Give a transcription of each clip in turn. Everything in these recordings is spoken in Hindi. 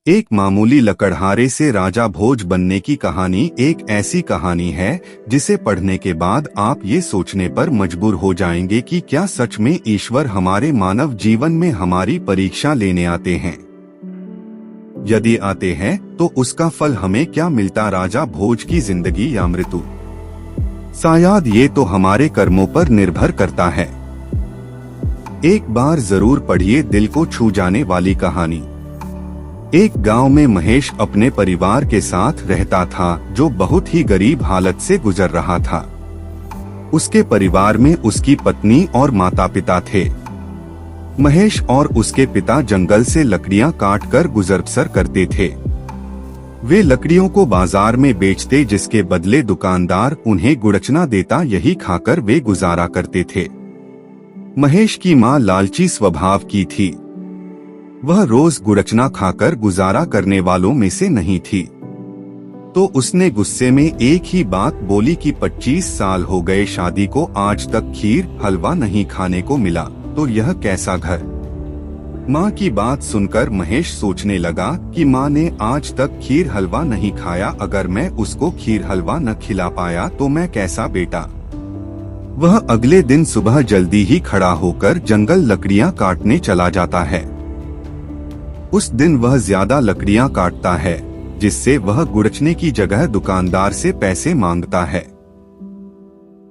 एक मामूली लकड़हारे से राजा भोज बनने की कहानी एक ऐसी कहानी है जिसे पढ़ने के बाद आप ये सोचने पर मजबूर हो जाएंगे कि क्या सच में ईश्वर हमारे मानव जीवन में हमारी परीक्षा लेने आते हैं। यदि आते हैं तो उसका फल हमें क्या मिलता, राजा भोज की जिंदगी या मृत्यु? शायद ये तो हमारे कर्मों पर निर्भर करता है। एक बार जरूर पढ़िए दिल को छू जाने वाली कहानी। एक गांव में महेश अपने परिवार के साथ रहता था जो बहुत ही गरीब हालत से गुजर रहा था। उसके परिवार में उसकी पत्नी और माता पिता थे। महेश और उसके पिता जंगल से लकड़ियां काटकर गुजर बसर करते थे। वे लकड़ियों को बाजार में बेचते जिसके बदले दुकानदार उन्हें गुड़चना देता, यही खाकर वे गुजारा करते थे। महेश की मां लालची स्वभाव की थी। वह रोज गुड़चना खाकर गुजारा करने वालों में से नहीं थी। तो उसने गुस्से में एक ही बात बोली कि 25 साल हो गए शादी को, आज तक खीर हलवा नहीं खाने को मिला, तो यह कैसा घर। माँ की बात सुनकर महेश सोचने लगा कि माँ ने आज तक खीर हलवा नहीं खाया, अगर मैं उसको खीर हलवा न खिला पाया तो मैं कैसा बेटा। वह अगले दिन सुबह जल्दी ही खड़ा होकर जंगल लकड़ियां काटने चला जाता है। उस दिन वह ज्यादा लकड़ियां काटता है जिससे वह गुड़चने की जगह दुकानदार से पैसे मांगता है।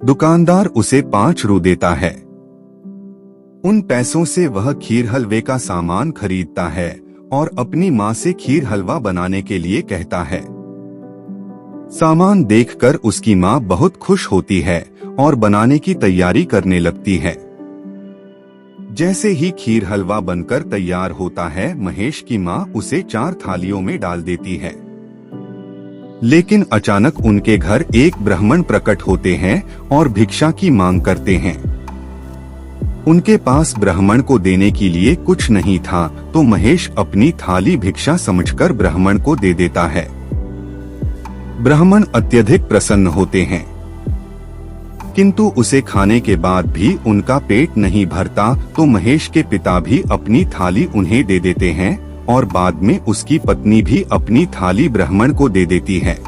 दुकानदार उसे 5 रू देता है। उन पैसों से वह खीर हलवे का सामान खरीदता है और अपनी माँ से खीर हलवा बनाने के लिए कहता है। सामान देखकर उसकी माँ बहुत खुश होती है और बनाने की तैयारी करने लगती है। जैसे ही खीर हलवा बनकर तैयार होता है, महेश की माँ उसे 4 थालियों में डाल देती है। लेकिन अचानक उनके घर एक ब्राह्मण प्रकट होते हैं और भिक्षा की मांग करते हैं। उनके पास ब्राह्मण को देने के लिए कुछ नहीं था, तो महेश अपनी थाली भिक्षा समझकर ब्राह्मण को दे देता है। ब्राह्मण अत्यधिक प्रसन्न होते हैं, किंतु उसे खाने के बाद भी उनका पेट नहीं भरता, तो महेश के पिता भी अपनी थाली उन्हें दे देते हैं और बाद में उसकी पत्नी भी अपनी थाली ब्राह्मण को दे देती है।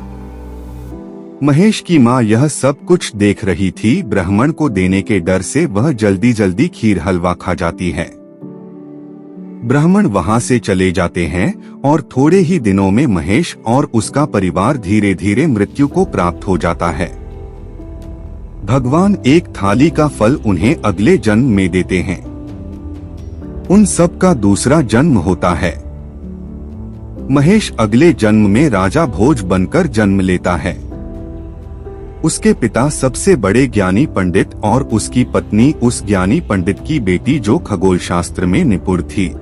महेश की माँ यह सब कुछ देख रही थी। ब्राह्मण को देने के डर से वह जल्दी जल्दी खीर हलवा खा जाती है। ब्राह्मण वहां से चले जाते हैं और थोड़े ही दिनों में महेश और उसका परिवार धीरे धीरे मृत्यु को प्राप्त हो जाता है। भगवान एक थाली का फल उन्हें अगले जन्म में देते हैं। उन सब का दूसरा जन्म होता है। महेश अगले जन्म में राजा भोज बनकर जन्म लेता है। उसके पिता सबसे बड़े ज्ञानी पंडित और उसकी पत्नी उस ज्ञानी पंडित की बेटी जो खगोल शास्त्र में निपुण थी।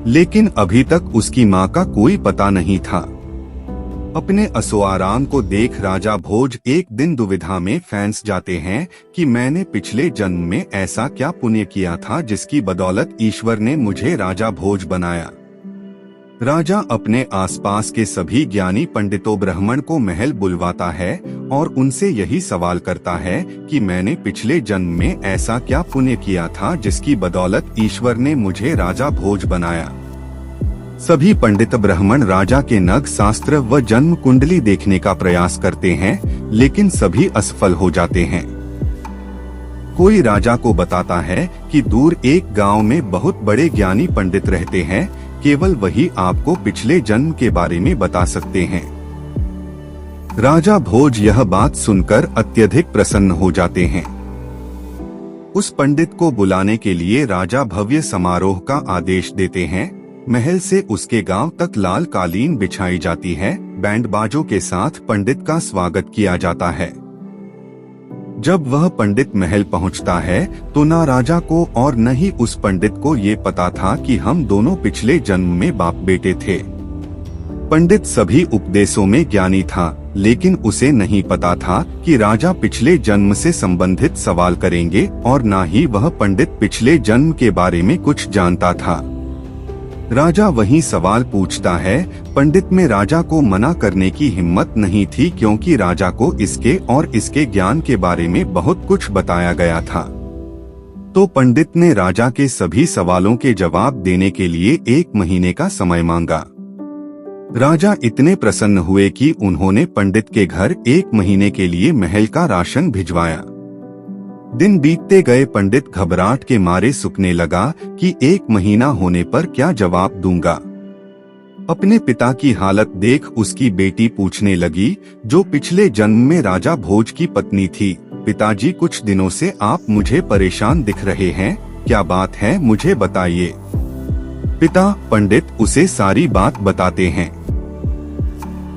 लेकिन अभी तक उसकी माँ का कोई पता नहीं था। अपने असोआराम को देख राजा भोज एक दिन दुविधा में फंस जाते हैं कि मैंने पिछले जन्म में ऐसा क्या पुण्य किया था जिसकी बदौलत ईश्वर ने मुझे राजा भोज बनाया। राजा अपने आसपास के सभी ज्ञानी पंडितों ब्राह्मण को महल बुलवाता है और उनसे यही सवाल करता है कि मैंने पिछले जन्म में ऐसा क्या पुण्य किया था जिसकी बदौलत ईश्वर ने मुझे राजा भोज बनाया। सभी पंडित ब्राह्मण राजा के नग शास्त्र व जन्म कुंडली देखने का प्रयास करते हैं, लेकिन सभी असफल हो जाते हैं। कोई राजा को बताता है कि दूर एक गांव में बहुत बड़े ज्ञानी पंडित रहते हैं, केवल वही आपको पिछले जन्म के बारे में बता सकते हैं। राजा भोज यह बात सुनकर अत्यधिक प्रसन्न हो जाते हैं। उस पंडित को बुलाने के लिए राजा भव्य समारोह का आदेश देते हैं। महल से उसके गांव तक लाल कालीन बिछाई जाती है। बैंड बाजों के साथ पंडित का स्वागत किया जाता है। जब वह पंडित महल पहुंचता है तो न राजा को और न ही उस पंडित को ये पता था कि हम दोनों पिछले जन्म में बाप बेटे थे। पंडित सभी उपदेशों में ज्ञानी था, लेकिन उसे नहीं पता था कि राजा पिछले जन्म से संबंधित सवाल करेंगे और न ही वह पंडित पिछले जन्म के बारे में कुछ जानता था। राजा वही सवाल पूछता है। पंडित में राजा को मना करने की हिम्मत नहीं थी, क्योंकि राजा को इसके और इसके ज्ञान के बारे में बहुत कुछ बताया गया था। तो पंडित ने राजा के सभी सवालों के जवाब देने के लिए 1 महीने का समय मांगा। राजा इतने प्रसन्न हुए कि उन्होंने पंडित के घर 1 महीने के लिए महल का राशन भिजवाया। दिन बीतते गए, पंडित घबराहट के मारे सूखने लगा कि 1 महीना होने पर क्या जवाब दूंगा। अपने पिता की हालत देख उसकी बेटी पूछने लगी, जो पिछले जन्म में राजा भोज की पत्नी थी, पिताजी कुछ दिनों से आप मुझे परेशान दिख रहे हैं, क्या बात है मुझे बताइए। पिता पंडित उसे सारी बात बताते हैं।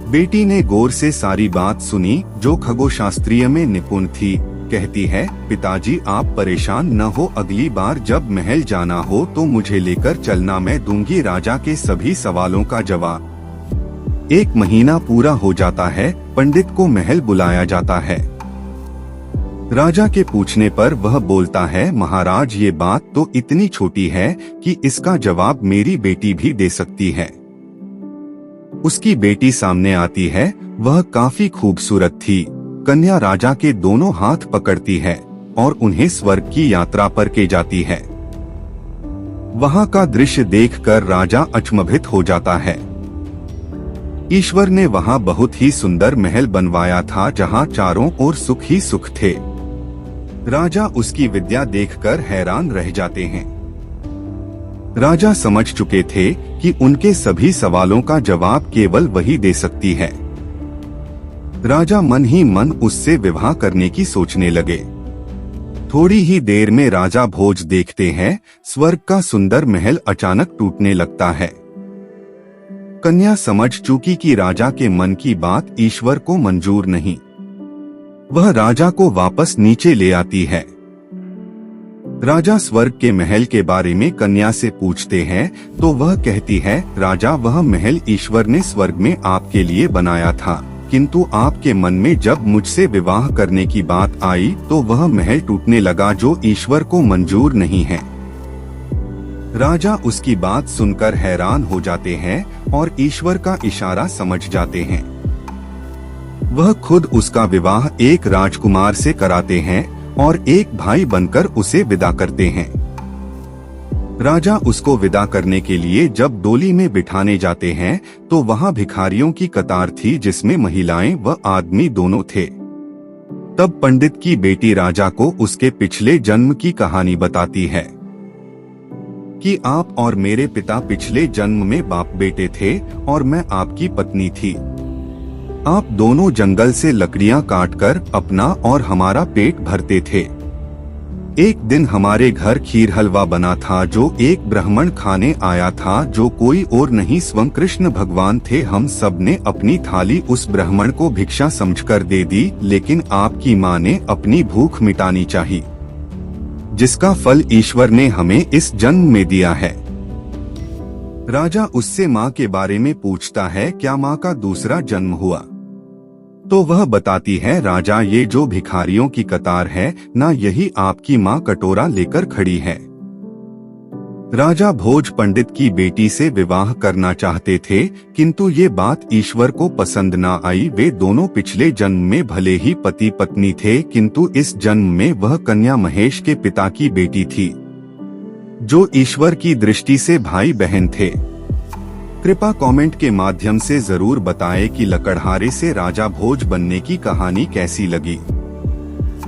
बेटी ने गौर से सारी बात सुनी, जो खगोशास्त्रीय में निपुण थी। कहती है, पिताजी आप परेशान न हो, अगली बार जब महल जाना हो तो मुझे लेकर चलना, मैं दूंगी राजा के सभी सवालों का जवाब। 1 महीना पूरा हो जाता है, पंडित को महल बुलाया जाता है। राजा के पूछने पर वह बोलता है, महाराज ये बात तो इतनी छोटी है कि इसका जवाब मेरी बेटी भी दे सकती है। उसकी बेटी सामने आती है, वह काफी खूबसूरत थी। कन्या राजा के दोनों हाथ पकड़ती है और उन्हें स्वर्ग की यात्रा पर ले जाती है। वहां का दृश्य देखकर राजा अचंभित हो जाता है। ईश्वर ने वहां बहुत ही सुंदर महल बनवाया था, जहां चारों ओर सुख ही सुख थे। राजा उसकी विद्या देखकर हैरान रह जाते हैं। राजा समझ चुके थे कि उनके सभी सवालों का जवाब केवल वही दे सकती है। राजा मन ही मन उससे विवाह करने की सोचने लगे। थोड़ी ही देर में राजा भोज देखते हैं, स्वर्ग का सुंदर महल अचानक टूटने लगता है। कन्या समझ चुकी कि राजा के मन की बात ईश्वर को मंजूर नहीं। वह राजा को वापस नीचे ले आती है। राजा स्वर्ग के महल के बारे में कन्या से पूछते हैं तो वह कहती है, राजा वह महल ईश्वर ने स्वर्ग में आपके लिए बनाया था, किंतु आपके मन में जब मुझसे विवाह करने की बात आई तो वह महल टूटने लगा, जो ईश्वर को मंजूर नहीं है। राजा उसकी बात सुनकर हैरान हो जाते हैं और ईश्वर का इशारा समझ जाते हैं। वह खुद उसका विवाह एक राजकुमार से कराते हैं और एक भाई बनकर उसे विदा करते हैं। राजा उसको विदा करने के लिए जब डोली में बिठाने जाते हैं तो वहां भिखारियों की कतार थी, जिसमें महिलाएं व आदमी दोनों थे। तब पंडित की बेटी राजा को उसके पिछले जन्म की कहानी बताती है कि आप और मेरे पिता पिछले जन्म में बाप बेटे थे और मैं आपकी पत्नी थी। आप दोनों जंगल से लकड़ियां काटकर अपना और हमारा पेट भरते थे। एक दिन हमारे घर खीर हलवा बना था, जो एक ब्राह्मण खाने आया था, जो कोई और नहीं स्वयं कृष्ण भगवान थे। हम सब ने अपनी थाली उस ब्राह्मण को भिक्षा समझकर दे दी, लेकिन आपकी माँ ने अपनी भूख मिटानी चाहिए, जिसका फल ईश्वर ने हमें इस जन्म में दिया है। राजा उससे माँ के बारे में पूछता है, क्या माँ का दूसरा जन्म हुआ? तो वह बताती है, राजा ये जो भिखारियों की कतार है ना, यही आपकी माँ कटोरा लेकर खड़ी है। राजा भोज पंडित की बेटी से विवाह करना चाहते थे, किंतु ये बात ईश्वर को पसंद ना आई। वे दोनों पिछले जन्म में भले ही पति पत्नी थे, किंतु इस जन्म में वह कन्या महेश के पिता की बेटी थी, जो ईश्वर की दृष्टि से भाई बहन थे। कृपा कमेंट के माध्यम से जरूर बताएं कि लकड़हारे से राजा भोज बनने की कहानी कैसी लगी।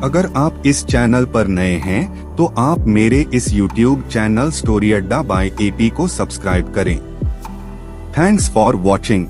अगर आप इस चैनल पर नए हैं तो आप मेरे इस YouTube चैनल स्टोरी अड्डा बाय AP को सब्सक्राइब करें। Thanks for watching.